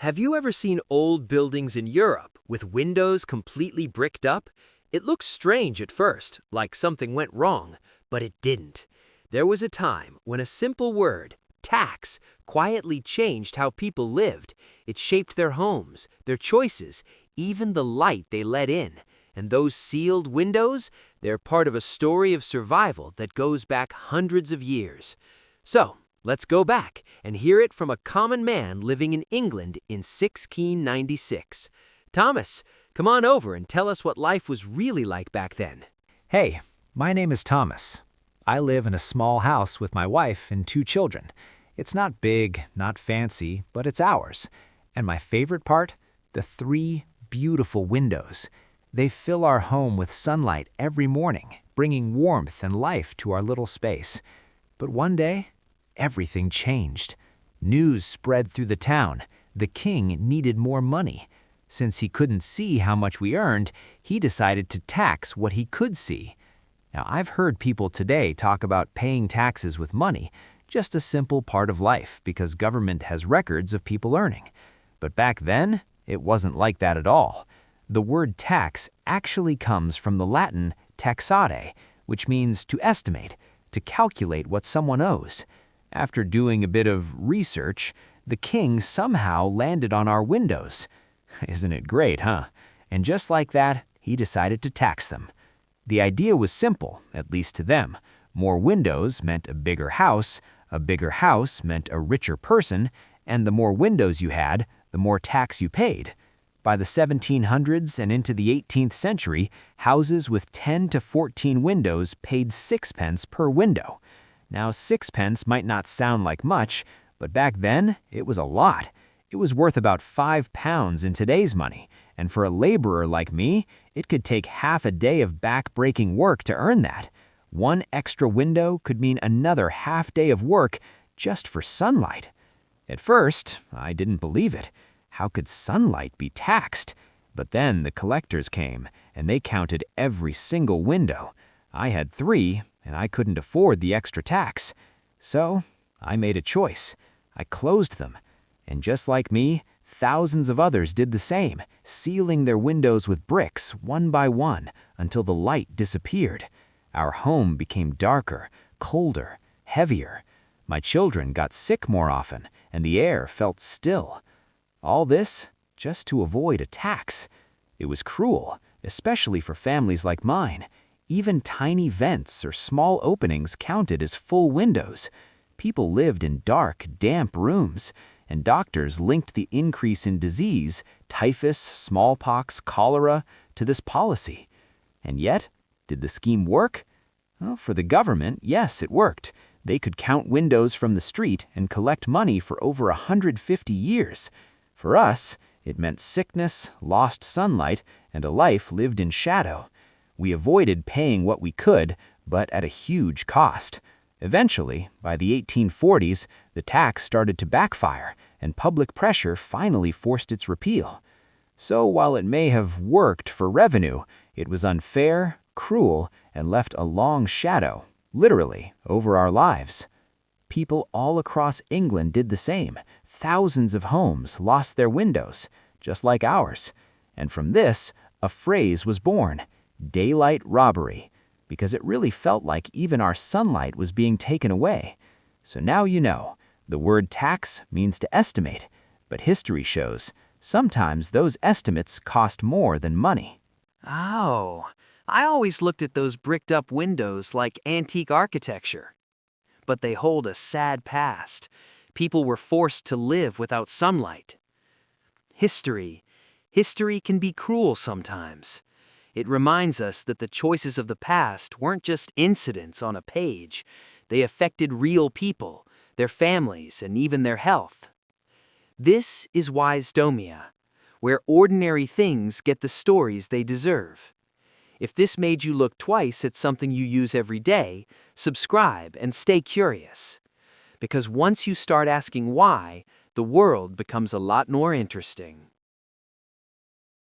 Have you ever seen old buildings in Europe with windows completely bricked up? It looks strange at first, like something went wrong, but it didn't. There was a time when a simple word, tax, quietly changed how people lived. It shaped their homes, their choices, even the light they let in. And those sealed windows, they're part of a story of survival that goes back hundreds of years. So, let's go back and hear it from a common man living in England in 1696. Thomas, come on over and tell us what life was really like back then. Hey, my name is Thomas. I live in a small house with my wife and 2 children. It's not big, not fancy, but it's ours. And my favorite part? The 3 beautiful windows. They fill our home with sunlight every morning, bringing warmth and life to our little space. But one day, everything changed. News spread through the town. The king needed more money. Since he couldn't see how much we earned, he decided to tax what he could see. Now, I've heard people today talk about paying taxes with money, just a simple part of life because government has records of people earning. But back then, it wasn't like that at all. The word tax actually comes from the Latin taxare, which means to estimate, to calculate what someone owes. After doing a bit of research, the king somehow landed on our windows. Isn't it great, huh? And just like that, he decided to tax them. The idea was simple, at least to them. More windows meant a bigger house meant a richer person, and the more windows you had, the more tax you paid. By the 1700s and into the 18th century, houses with 10 to 14 windows paid 6 pence per window. Now, 6 pence might not sound like much, but back then, it was a lot. It was worth about £5 in today's money, and for a laborer like me, it could take half a day of back-breaking work to earn that. One extra window could mean another half day of work just for sunlight. At first, I didn't believe it. How could sunlight be taxed? But then the collectors came, and they counted every single window. I had 3, and I couldn't afford the extra tax. So, I made a choice. I closed them. And just like me, thousands of others did the same, sealing their windows with bricks one by one until the light disappeared. Our home became darker, colder, heavier. My children got sick more often, and the air felt still. All this just to avoid a tax. It was cruel, especially for families like mine. Even tiny vents or small openings counted as full windows. People lived in dark, damp rooms, and doctors linked the increase in disease, typhus, smallpox, cholera, to this policy. And yet, did the scheme work? Well, for the government, yes, it worked. They could count windows from the street and collect money for over 150 years. For us, it meant sickness, lost sunlight, and a life lived in shadow. We avoided paying what we could, but at a huge cost. Eventually, by the 1840s, the tax started to backfire, and public pressure finally forced its repeal. So while it may have worked for revenue, it was unfair, cruel, and left a long shadow, literally, over our lives. People all across England did the same. Thousands of homes lost their windows, just like ours. And from this, a phrase was born, daylight robbery, because it really felt like even our sunlight was being taken away. So now you know, the word tax means to estimate, but history shows sometimes those estimates cost more than money. Oh, I always looked at those bricked-up windows like antique architecture. But they hold a sad past. People were forced to live without sunlight. History can be cruel sometimes. It reminds us that the choices of the past weren't just incidents on a page. They affected real people, their families, and even their health. This is Wisdomia, where ordinary things get the stories they deserve. If this made you look twice at something you use every day, subscribe and stay curious. Because once you start asking why, the world becomes a lot more interesting.